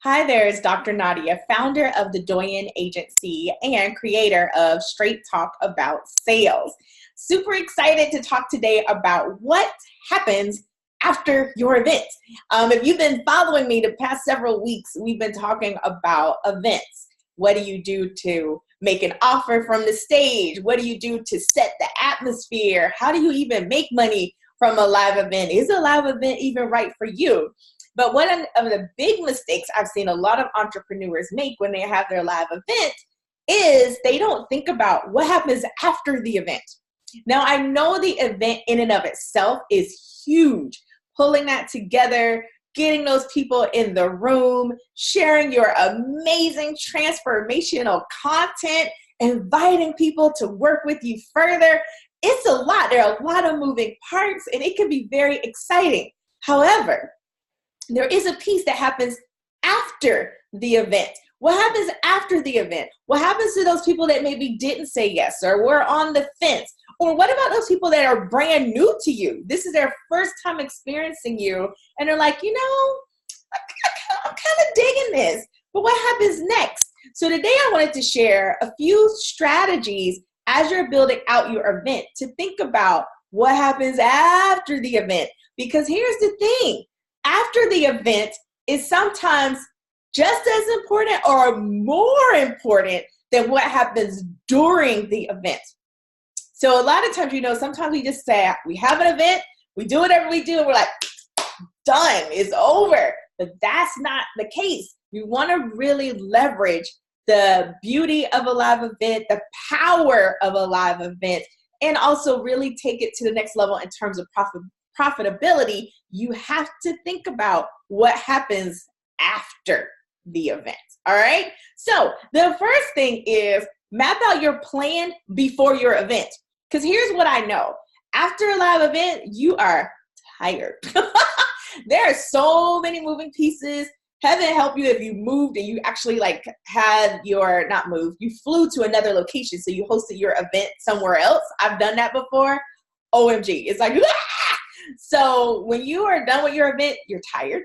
Hi there, it's Dr. Nadia, founder of the Doyen Agency and creator of Straight Talk About Sales. Super excited to talk today about what happens after your event. If you've been following me the past several weeks, we've been talking about events. What do you do to make an offer from the stage? What do you do to set the atmosphere? How do you even make money from a live event? Is a live event even right for you? But one of the big mistakes I've seen a lot of entrepreneurs make when they have their live event is they don't think about what happens after the event. Now, I know the event in and of itself is huge. Pulling that together, getting those people in the room, sharing your amazing transformational content, inviting people to work with you further. It's a lot. There are a lot of moving parts, and it can be very exciting. However, there is a piece that happens after the event. What happens after the event? What happens to those people that maybe didn't say yes or were on the fence? Or what about those people that are brand new to you? This is their first time experiencing you, and they're like, I'm kind of digging this, but what happens next? So today I wanted to share a few strategies as you're building out your event to think about what happens after the event. Because here's the thing. After the event is sometimes just as important or more important than what happens during the event. So a lot of times, sometimes we just say, we have an event, we do whatever we do, and we're like, done, it's over. But that's not the case. You want to really leverage the beauty of a live event, the power of a live event, and also really take it to the next level in terms of profitability. You have to think about what happens after the event. All right. So the first thing is map out your plan before your event. Because here's what I know. After a live event, you are tired. There are so many moving pieces. Heaven help you if you moved and you actually you flew to another location. So you hosted your event somewhere else. I've done that before. OMG. It's like, ah! So when you are done with your event, you're tired.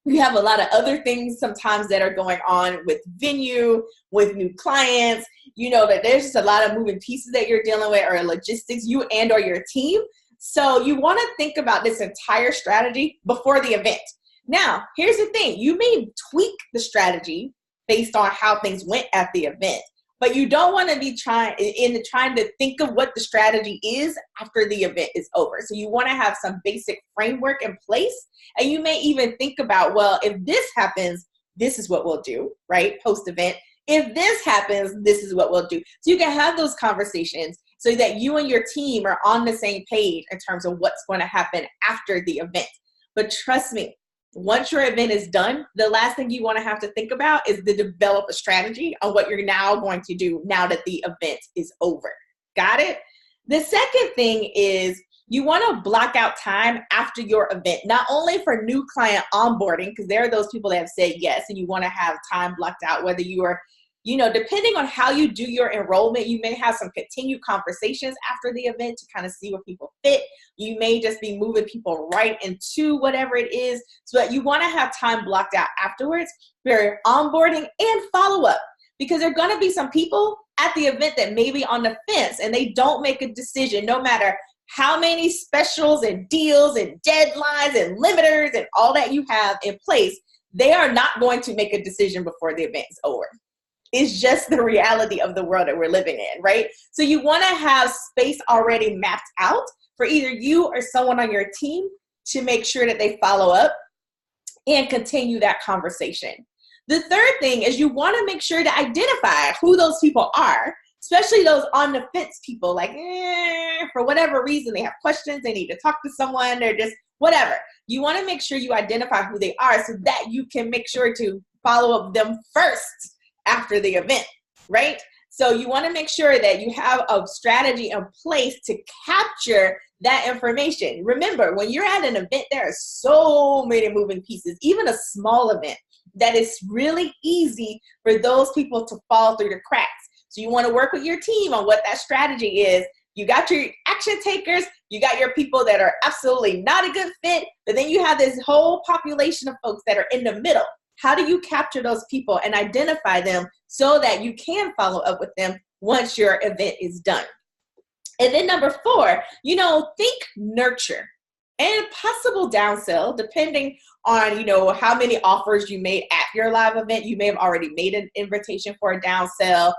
You have a lot of other things sometimes that are going on with venue, with new clients, that there's just a lot of moving pieces that you're dealing with, or logistics, you and or your team. So you want to think about this entire strategy before the event. Now, here's the thing. You may tweak the strategy based on how things went at the event, but you don't want to be trying to think of what the strategy is after the event is over. So you want to have some basic framework in place. And you may even think about, well, if this happens, this is what we'll do, right? Post-event. If this happens, this is what we'll do. So you can have those conversations so that you and your team are on the same page in terms of what's going to happen after the event. But trust me, once your event is done, the last thing you want to have to think about is to develop a strategy on what you're now going to do now that the event is over. Got it? The second thing is you want to block out time after your event, not only for new client onboarding, because there are those people that have said yes, and you want to have time blocked out, whether you are, depending on how you do your enrollment, you may have some continued conversations after the event to kind of see where people fit. You may just be moving people right into whatever it is. So that you want to have time blocked out afterwards for onboarding and follow-up, because there are going to be some people at the event that may be on the fence and they don't make a decision no matter how many specials and deals and deadlines and limiters and all that you have in place. They are not going to make a decision before the event is over. It's just the reality of the world that we're living in, right? So you want to have space already mapped out for either you or someone on your team to make sure that they follow up and continue that conversation. The third thing is you want to make sure to identify who those people are, especially those on the fence people, like, for whatever reason, they have questions, they need to talk to someone, or just whatever. You want to make sure you identify who they are so that you can make sure to follow up them first after the event, right? So you want to make sure that you have a strategy in place to capture that information. Remember, when you're at an event, there are so many moving pieces, even a small event, that it's really easy for those people to fall through the cracks. So you want to work with your team on what that strategy is. You got your action takers, you got your people that are absolutely not a good fit, but then you have this whole population of folks that are in the middle. How do you capture those people and identify them so that you can follow up with them once your event is done? And then number 4, think nurture and possible downsell, depending on, how many offers you made at your live event. You may have already made an invitation for a downsell.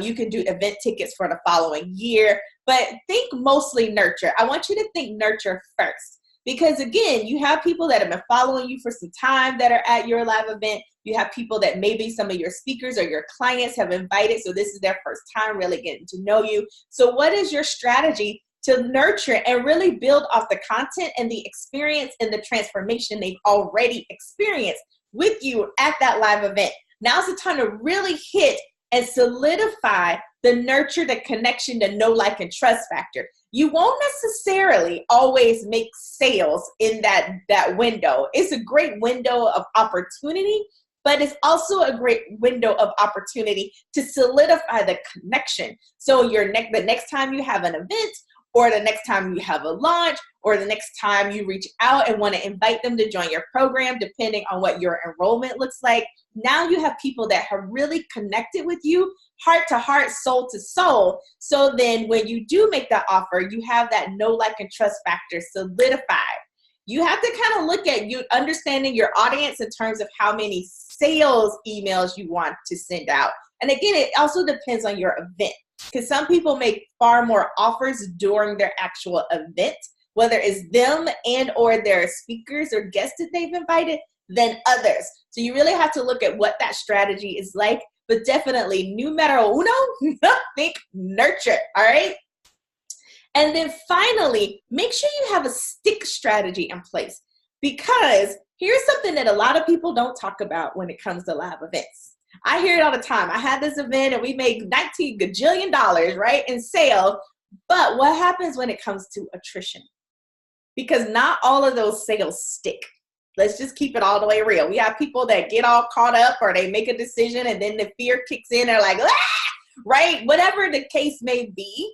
You can do event tickets for the following year, but think mostly nurture. I want you to think nurture first, because again, you have people that have been following you for some time that are at your live event. You have people that maybe some of your speakers or your clients have invited, so this is their first time really getting to know you. So what is your strategy to nurture and really build off the content and the experience and the transformation they've already experienced with you at that live event? Now's the time to really hit and solidify the nurture, the connection, the know, like, and trust factor. You won't necessarily always make sales in that window. It's a great window of opportunity, but it's also a great window of opportunity to solidify the connection. So the next time you have an event, or the next time you have a launch, or the next time you reach out and want to invite them to join your program, depending on what your enrollment looks like, now you have people that have really connected with you, heart to heart, soul to soul. So then when you do make that offer, you have that know, like, and trust factor solidified. You have to kind of look at you understanding your audience in terms of how many sales emails you want to send out. And again, it also depends on your event, because some people make far more offers during their actual event, whether it's them and or their speakers or guests that they've invited, than others. So you really have to look at what that strategy is like, but definitely numero uno, think nurture, all right? And then finally, make sure you have a stick strategy in place, because here's something that a lot of people don't talk about when it comes to live events. I hear it all the time. I had this event and we made $19 gajillion, right, in sales. But what happens when it comes to attrition? Because not all of those sales stick. Let's just keep it all the way real. We have people that get all caught up, or they make a decision and then the fear kicks in. They're like, ah! Right? Whatever the case may be,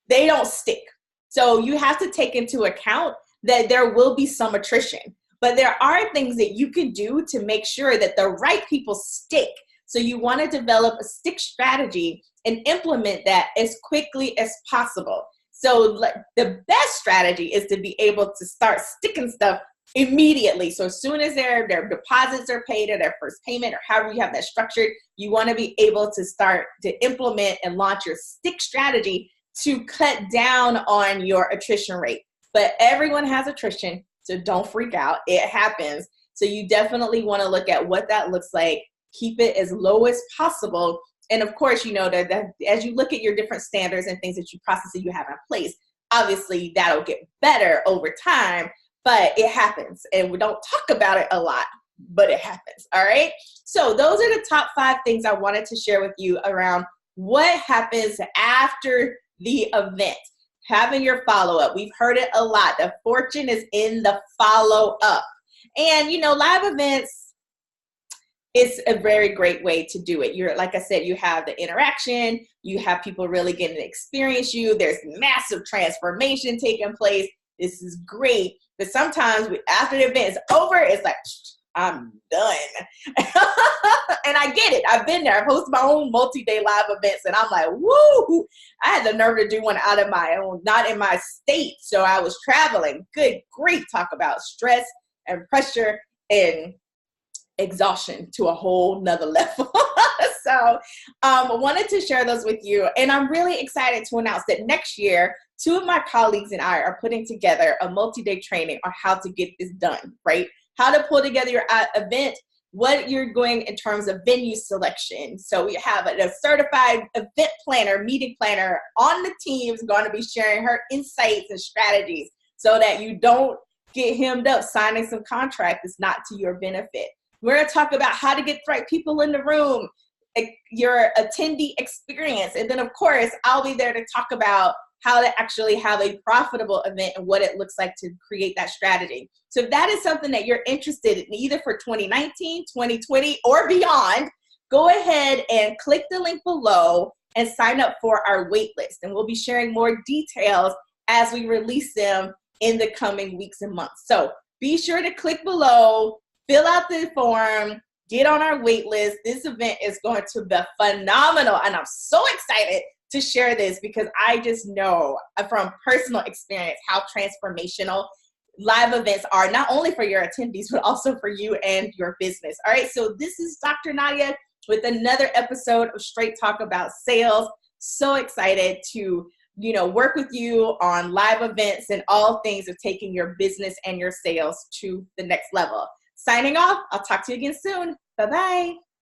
they don't stick. So you have to take into account that there will be some attrition. But there are things that you can do to make sure that the right people stick. So you want to develop a stick strategy and implement that as quickly as possible. So the best strategy is to be able to start sticking stuff immediately. So as soon as their deposits are paid, or their first payment, or however you have that structured, you want to be able to start to implement and launch your stick strategy to cut down on your attrition rate. But everyone has attrition, so don't freak out. It happens. So you definitely want to look at what that looks like. Keep it as low as possible. And of course, that as you look at your different standards and things that you process that you have in place, obviously that'll get better over time, but it happens. And we don't talk about it a lot, but it happens. All right. So those are the top 5 things I wanted to share with you around what happens after the event. Having your follow-up. We've heard it a lot. The fortune is in the follow-up. And, live events, it's a very great way to do it. Like I said, you have the interaction. You have people really getting to experience you. There's massive transformation taking place. This is great. But sometimes after the event is over, it's like, I'm done. And I get it. I've been there. I've hosted my own multi-day live events, and I'm like, woo! I had the nerve to do one out of my own, not in my state. So I was traveling. Good grief. Talk about stress and pressure and exhaustion to a whole nother level. So I wanted to share those with you. And I'm really excited to announce that next year, 2 of my colleagues and I are putting together a multi-day training on how to get this done, right? How to pull together your event, what you're going in terms of venue selection. So we have a certified event planner, meeting planner on the team is going to be sharing her insights and strategies so that you don't get hemmed up signing some contract that's not to your benefit. We're going to talk about how to get the right people in the room, your attendee experience. And then, of course, I'll be there to talk about how to actually have a profitable event and what it looks like to create that strategy. So if that is something that you're interested in, either for 2019, 2020, or beyond, go ahead and click the link below and sign up for our wait list. And we'll be sharing more details as we release them in the coming weeks and months. So be sure to click below, fill out the form, get on our wait list. This event is going to be phenomenal. And I'm so excited to share this because I just know from personal experience how transformational live events are, not only for your attendees, but also for you and your business. All right, so this is Dr. Nadia with another episode of Straight Talk About Sales. So excited to, work with you on live events and all things of taking your business and your sales to the next level. Signing off. I'll talk to you again soon. Bye-bye.